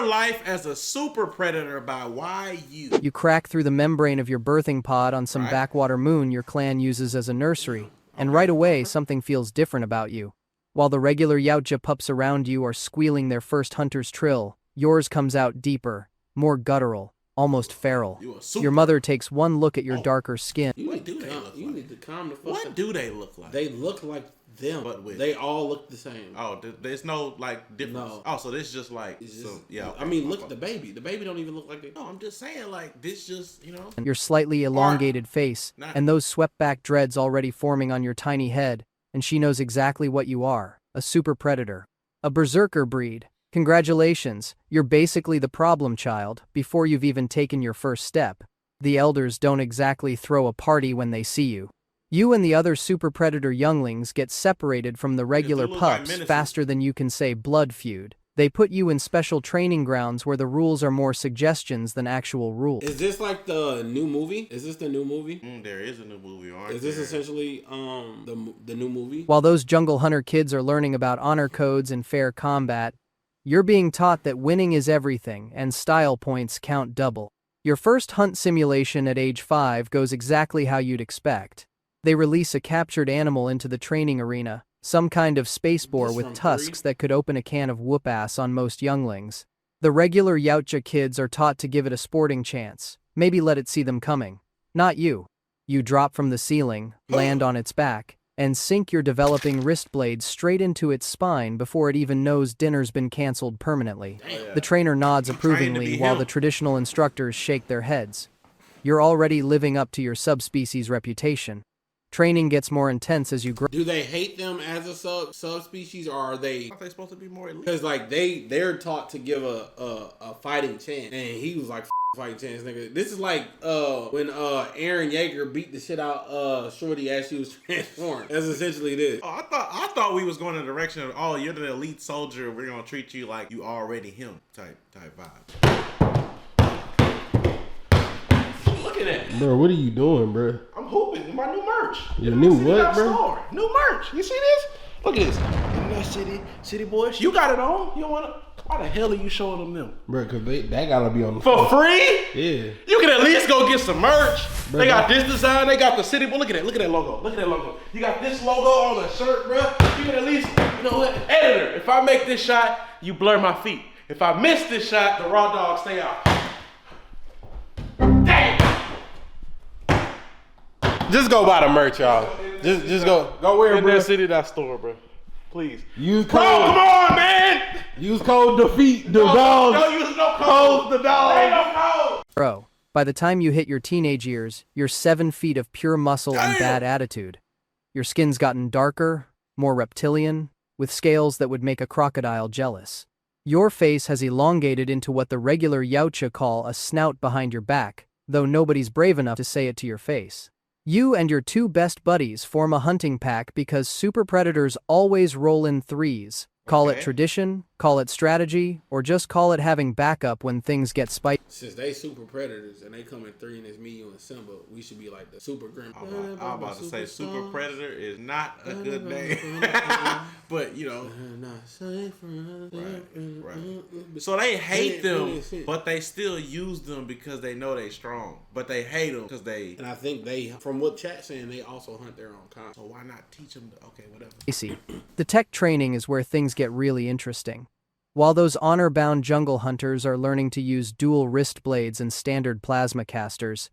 Your Life as a Super Predator by YU. You crack through the membrane of your birthing pod on some backwater moon your clan uses as a nursery, and right away something feels different about you. While the regular Yautja pups around you are squealing their first hunter's trill, yours comes out deeper, more guttural, almost feral. Your mother takes one look at your darker skin. What do they look like? You need to calm the fuck down. What do they look like? They look like them. But they all look the same. Oh, there's no like difference. No. Oh, so this is just like yeah. Okay. I mean, look at the baby. The baby don't even look like it. No, I'm just saying like this just, you know. Your slightly elongated face and those swept back dreads already forming on your tiny head, and she knows exactly what you are, a super predator. A berserker breed. Congratulations, you're basically the problem child before you've even taken your first step. The elders don't exactly throw a party when they see you. You and the other super predator younglings get separated from the regular pups faster than you can say blood feud. They put you in special training grounds where the rules are more suggestions than actual rules. Is this like the new movie? Is this the new movie? There is a new movie, aren't Is this essentially the new movie? While those jungle hunter kids are learning about honor codes and fair combat, you're being taught that winning is everything and style points count double. Your first hunt simulation at age 5 goes exactly how you'd expect. They release a captured animal into the training arena, some kind of space boar with tusks that could open a can of whoop-ass on most younglings. The regular Yautja kids are taught to give it a sporting chance, maybe let it see them coming. Not you. You drop from the ceiling, land on its back, and sink your developing wrist blade straight into its spine before it even knows dinner's been canceled permanently. The trainer nods approvingly while the traditional instructors shake their heads. You're already living up to your subspecies reputation. Training gets more intense as you grow. Do they hate them as a subspecies, or are they? Are they supposed to be more elite? Because like they're taught to give a fighting chance, and he was like fighting chance, nigga. This is like when Aaron Yeager beat the shit out Shorty as she was transformed. That's essentially this. Oh, I thought we was going in the direction of, oh, you're the elite soldier, we're gonna treat you like you already him type vibe. Look at that. Bro, what are you doing, bro? I'm hooping. My new merch. Your new what, bro? Store. New merch. You see this? Look at this. City boys. You got it on. You don't wanna. Why the hell are you showing them? Bro, cause that gotta be on the for free. Yeah. You can at least go get some merch. Bro, they got this design. They got the city boy. Look at that. Look at that logo. Look at that logo. You got this logo on the shirt, bro. You can at least, you know what? Editor, if I make this shot, you blur my feet. If I miss this shot, the raw dog stay out. Damn. Just go buy the merch, y'all. Just go where, bro? InternetCity.store, bro. Please. Use code. Bro, come on, man. Use code defeat the dogs. Don't use no code. The dogs. Ain't no code. Bro, by the time you hit your teenage years, you're 7 feet of pure muscle and bad attitude. Your skin's gotten darker, more reptilian, with scales that would make a crocodile jealous. Your face has elongated into what the regular Yautja call a snout behind your back, though nobody's brave enough to say it to your face. You and your 2 best buddies form a hunting pack because super predators always roll in threes. Call it tradition, call it strategy, or just call it having backup when things get spicy. Since they super predators and they come in 3 and it's me, you, and Simba, we should be like the super grim. I'm about to say super predator is not a good name. But, you know. Right. So they hate them, but they still use them because they know they strong. But they hate them because they... And I think they, from what chat's saying, they also hunt their own kind. So why not teach them? Okay, whatever. The tech training is where things get really interesting. While those honor-bound jungle hunters are learning to use dual wrist blades and standard plasma casters,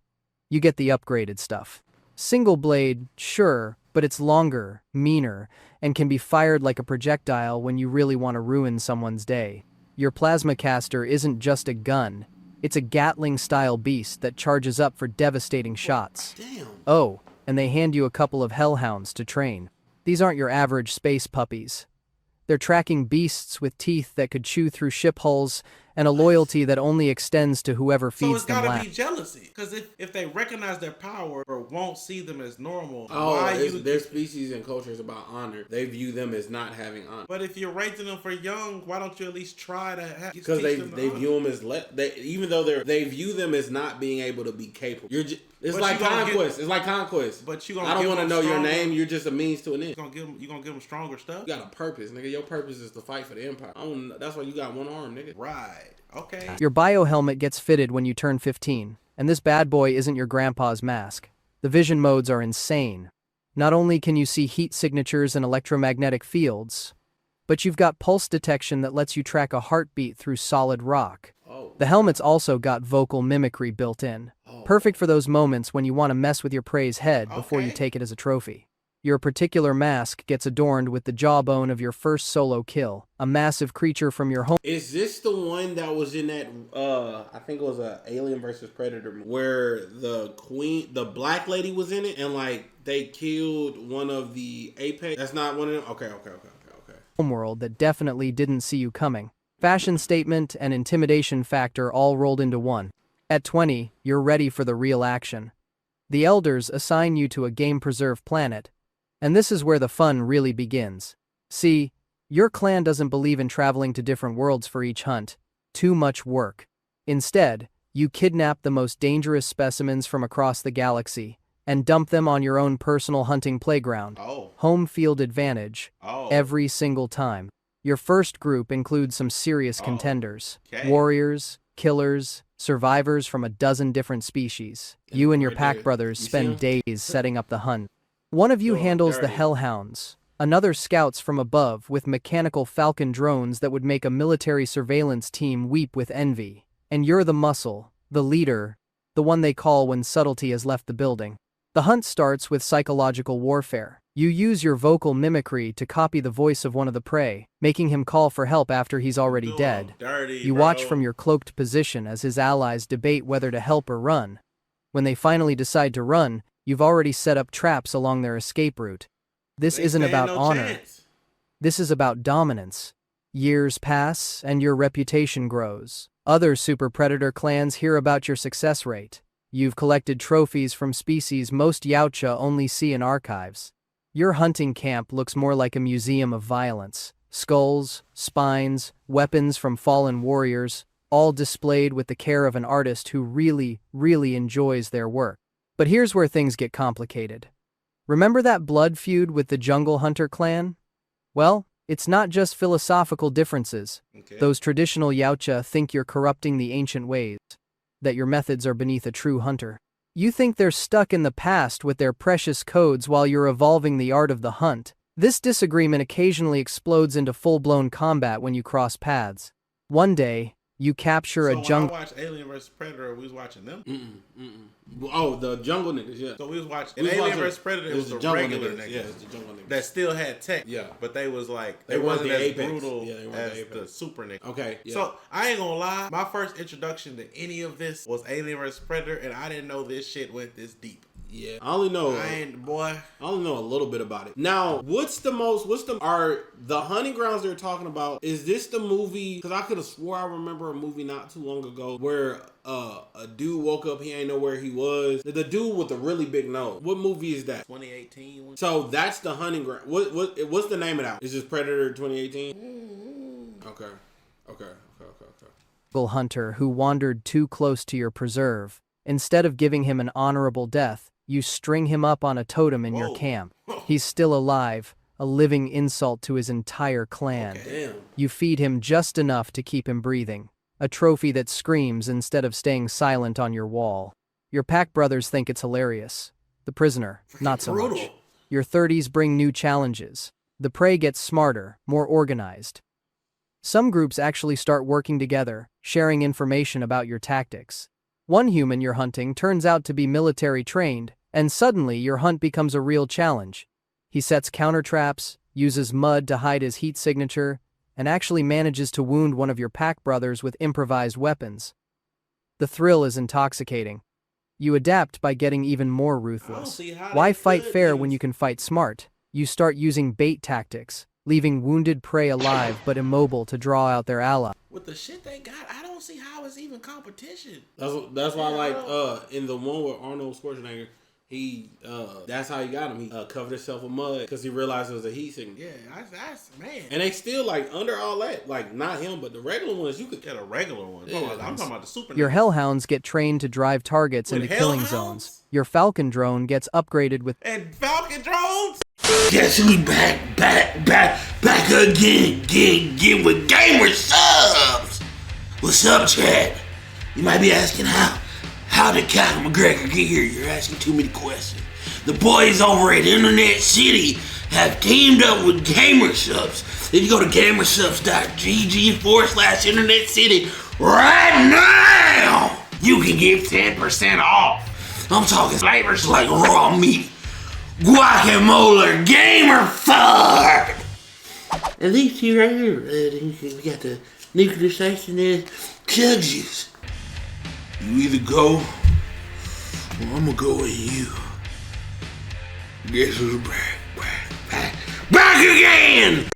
you get the upgraded stuff. Single blade, sure, but it's longer, meaner, and can be fired like a projectile when you really want to ruin someone's day. Your plasma caster isn't just a gun, it's a Gatling-style beast that charges up for devastating shots. Damn. Oh, and they hand you a couple of hellhounds to train. These aren't your average space puppies. They're tracking beasts with teeth that could chew through ship hulls and a loyalty that only extends to whoever feeds them last. So it's gotta be jealousy. Because if they recognize their power or won't see them as normal, their species and culture is about honor. They view them as not having honor. But if you're raising them for young, why don't you at least try to because they view them as even though they view them as not being able to be capable. It's like conquest. It's like conquest. But I don't want to know your name. You're just a means to an end. You gonna give them stronger stuff? You got a purpose, nigga. Your purpose is to fight for the empire. That's why you got one arm, nigga. Right. Okay. Your bio helmet gets fitted when you turn 15, and this bad boy isn't your grandpa's mask. The vision modes are insane. Not only can you see heat signatures and electromagnetic fields, but you've got pulse detection that lets you track a heartbeat through solid rock. The helmet's also got vocal mimicry built in. Perfect for those moments when you want to mess with your prey's head before you take it as a trophy. Your particular mask gets adorned with the jawbone of your first solo kill, a massive creature from your home. Is this the one that was in that, I think it was a Alien versus Predator, where the black lady was in it and like they killed one of the Apex? That's not one of them? Okay. Homeworld that definitely didn't see you coming. Fashion statement and intimidation factor all rolled into one. At 20, you're ready for the real action. The elders assign you to a game-preserved planet, and this is where the fun really begins. See, your clan doesn't believe in traveling to different worlds for each hunt. Too much work. Instead, you kidnap the most dangerous specimens from across the galaxy and dump them on your own personal hunting playground. Home field advantage. Every single time. Your first group includes some serious contenders. Warriors, killers, survivors from a dozen different species. You and your pack brothers spend days setting up the hunt. One of you handles the hellhounds. Another scouts from above with mechanical falcon drones that would make a military surveillance team weep with envy. And you're the muscle, the leader, the one they call when subtlety has left the building. The hunt starts with psychological warfare. You use your vocal mimicry to copy the voice of one of the prey, making him call for help after he's already dead. You watch from your cloaked position as his allies debate whether to help or run. When they finally decide to run, you've already set up traps along their escape route. This isn't about honor. This is about dominance. Years pass, and your reputation grows. Other Super Predator clans hear about your success rate. You've collected trophies from species most Yautja only see in archives. Your hunting camp looks more like a museum of violence. Skulls, spines, weapons from fallen warriors, all displayed with the care of an artist who really, really enjoys their work. But here's where things get complicated. Remember that blood feud with the Jungle Hunter clan? Well, it's not just philosophical differences. Those traditional Yautja think you're corrupting the ancient ways, that your methods are beneath a true hunter. You think they're stuck in the past with their precious codes while you're evolving the art of the hunt. This disagreement occasionally explodes into full-blown combat when you cross paths. One day, you capture a jungle. When I watched Alien vs Predator, we was watching them. Oh, the jungle niggas, yeah. So we was watching Alien vs Predator. It was the regular niggas. Yeah, it's the jungle niggas. That still had tech. Yeah. But they was like, They wasn't weren't as the Apex. brutal Yeah, they weren't as the Apex. the super niggas. Okay. Yeah. So I ain't gonna lie, my first introduction to any of this was Alien vs Predator, and I didn't know this shit went this deep. Yeah, I only know a little bit about it. Now, are the hunting grounds they're talking about, is this the movie, because I could have swore I remember a movie not too long ago where a dude woke up, he ain't know where he was. The dude with the really big nose. What movie is that? 2018. So that's the hunting ground. What's the name of that? Is this Predator 2018? Okay. Hunter who wandered too close to your preserve. Instead of giving him an honorable death, you string him up on a totem in your camp. He's still alive, a living insult to his entire clan. Damn. You feed him just enough to keep him breathing. A trophy that screams instead of staying silent on your wall. Your pack brothers think it's hilarious. The prisoner, not so much. Your 30s bring new challenges. The prey gets smarter, more organized. Some groups actually start working together, sharing information about your tactics. One human you're hunting turns out to be military trained, and suddenly your hunt becomes a real challenge. He sets counter traps, uses mud to hide his heat signature, and actually manages to wound one of your pack brothers with improvised weapons. The thrill is intoxicating. You adapt by getting even more ruthless. Why fight fair when you can fight smart? You start using bait tactics, leaving wounded prey alive but immobile to draw out their ally. With the shit they got, I don't see how it's even competition. That's why I like in the one with Arnold Schwarzenegger, he that's how he got him. He covered himself with mud because he realized it was a heat signature. Yeah, that's man. And they still like under all that, like not him, but the regular ones you could get a regular one. Yeah, I'm talking about the super. Your hellhounds get trained to drive targets into killing zones. Your falcon drone gets upgraded with falcon drones. Guess we back again with gamer subs. What's up, Chad? You might be asking how did Conor McGregor get here? You're asking too many questions. The boys over at InternetCity have teamed up with Gamersubs. If you go to gamersubs.gg/InternetCity right now, you can get 10% off. I'm talking flavors like raw meat, guacamole, gamer fud. And these two right here, we got the nuclear section and chug juice. You either go, or I'm gonna go with you. Guess who's back again?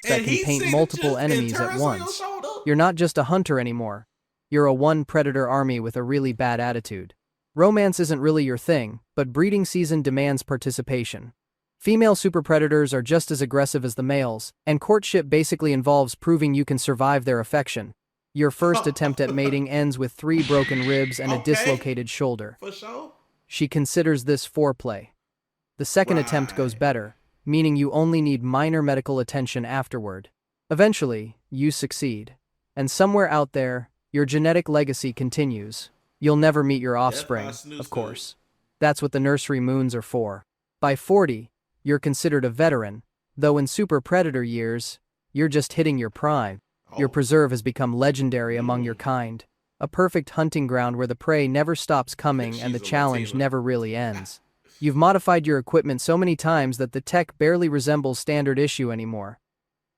That can paint multiple enemies at once. You're not just a hunter anymore. You're a one-predator army with a really bad attitude. Romance isn't really your thing, but breeding season demands participation. Female super predators are just as aggressive as the males, and courtship basically involves proving you can survive their affection. Your first attempt at mating ends with 3 broken ribs and a dislocated shoulder. For sure. She considers this foreplay. The second attempt goes better, meaning you only need minor medical attention afterward. Eventually, you succeed. And somewhere out there, your genetic legacy continues. You'll never meet your offspring, of course. That's what the nursery moons are for. By 40, you're considered a veteran, though in super predator years, you're just hitting your prime. Your preserve has become legendary among your kind. A perfect hunting ground where the prey never stops coming and the challenge never really ends. You've modified your equipment so many times that the tech barely resembles standard issue anymore.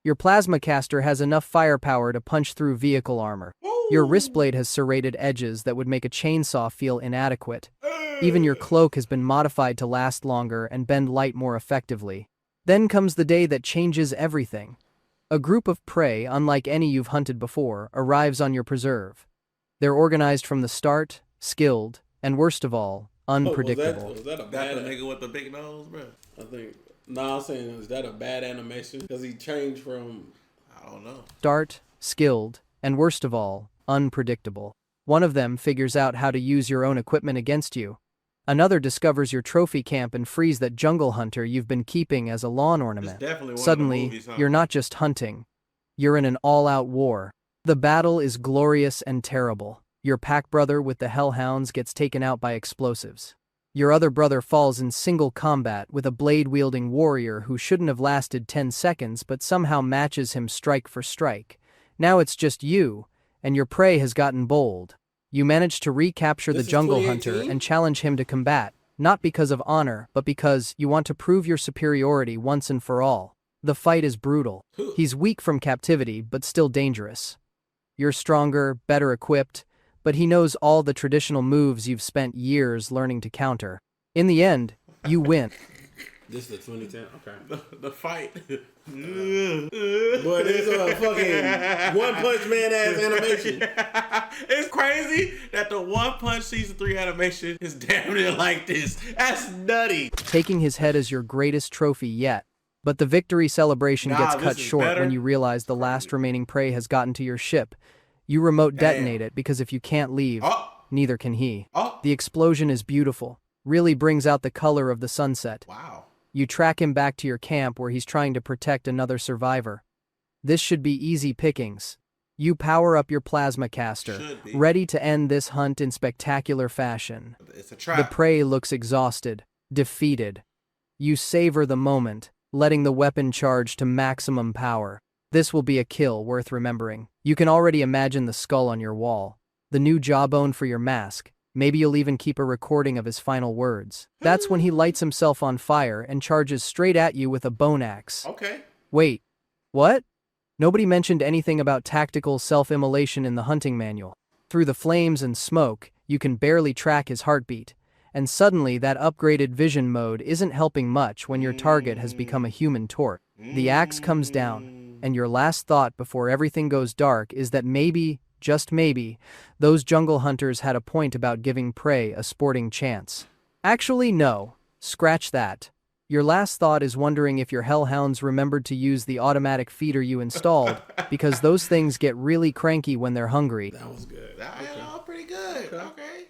Your plasma caster has enough firepower to punch through vehicle armor. Your wrist blade has serrated edges that would make a chainsaw feel inadequate. Even your cloak has been modified to last longer and bend light more effectively. Then comes the day that changes everything. A group of prey, unlike any you've hunted before, arrives on your preserve. They're organized from the start, skilled, and worst of all, unpredictable. Was that a That bad the nigga with the big nose, bro? I think. No, I'm saying, is that a bad animation? Because he changed from. I don't know. Start, skilled, and worst of all, unpredictable. One of them figures out how to use your own equipment against you. Another discovers your trophy camp and frees that jungle hunter you've been keeping as a lawn ornament. Definitely one Suddenly, of the movies, huh? you're not just hunting. You're in an all-out war. The battle is glorious and terrible. Your pack brother with the hellhounds gets taken out by explosives. Your other brother falls in single combat with a blade-wielding warrior who shouldn't have lasted 10 seconds but somehow matches him strike for strike. Now it's just you, and your prey has gotten bold. You manage to recapture the jungle hunter and challenge him to combat, not because of honor, but because you want to prove your superiority once and for all. The fight is brutal. He's weak from captivity, but still dangerous. You're stronger, better equipped, but he knows all the traditional moves you've spent years learning to counter. In the end, you win. This is the 2010? Okay. The fight. But it's a fucking One Punch Man ass animation. It's crazy that the One Punch Season 3 animation is damn near like this. That's nutty. Taking his head is your greatest trophy yet. But the victory celebration gets cut short when you realize the last remaining prey has gotten to your ship. You remote detonate it because if you can't leave, neither can he. The explosion is beautiful, really brings out the color of the sunset. Wow. You track him back to your camp where he's trying to protect another survivor. This should be easy pickings. You power up your plasma caster, ready to end this hunt in spectacular fashion. It's a trap. The prey looks exhausted, defeated. You savor the moment, letting the weapon charge to maximum power. This will be a kill worth remembering. You can already imagine the skull on your wall, the new jawbone for your mask. Maybe you'll even keep a recording of his final words. That's when he lights himself on fire and charges straight at you with a bone axe. Okay. Wait, what? Nobody mentioned anything about tactical self-immolation in the hunting manual. Through the flames and smoke, you can barely track his heartbeat. And suddenly that upgraded vision mode isn't helping much when your target has become a human torch. The axe comes down, and your last thought before everything goes dark is that maybe, just maybe, those jungle hunters had a point about giving prey a sporting chance. Actually, no. Scratch that. Your last thought is wondering if your hellhounds remembered to use the automatic feeder you installed, because those things get really cranky when they're hungry. That was good. That was pretty good. Okay.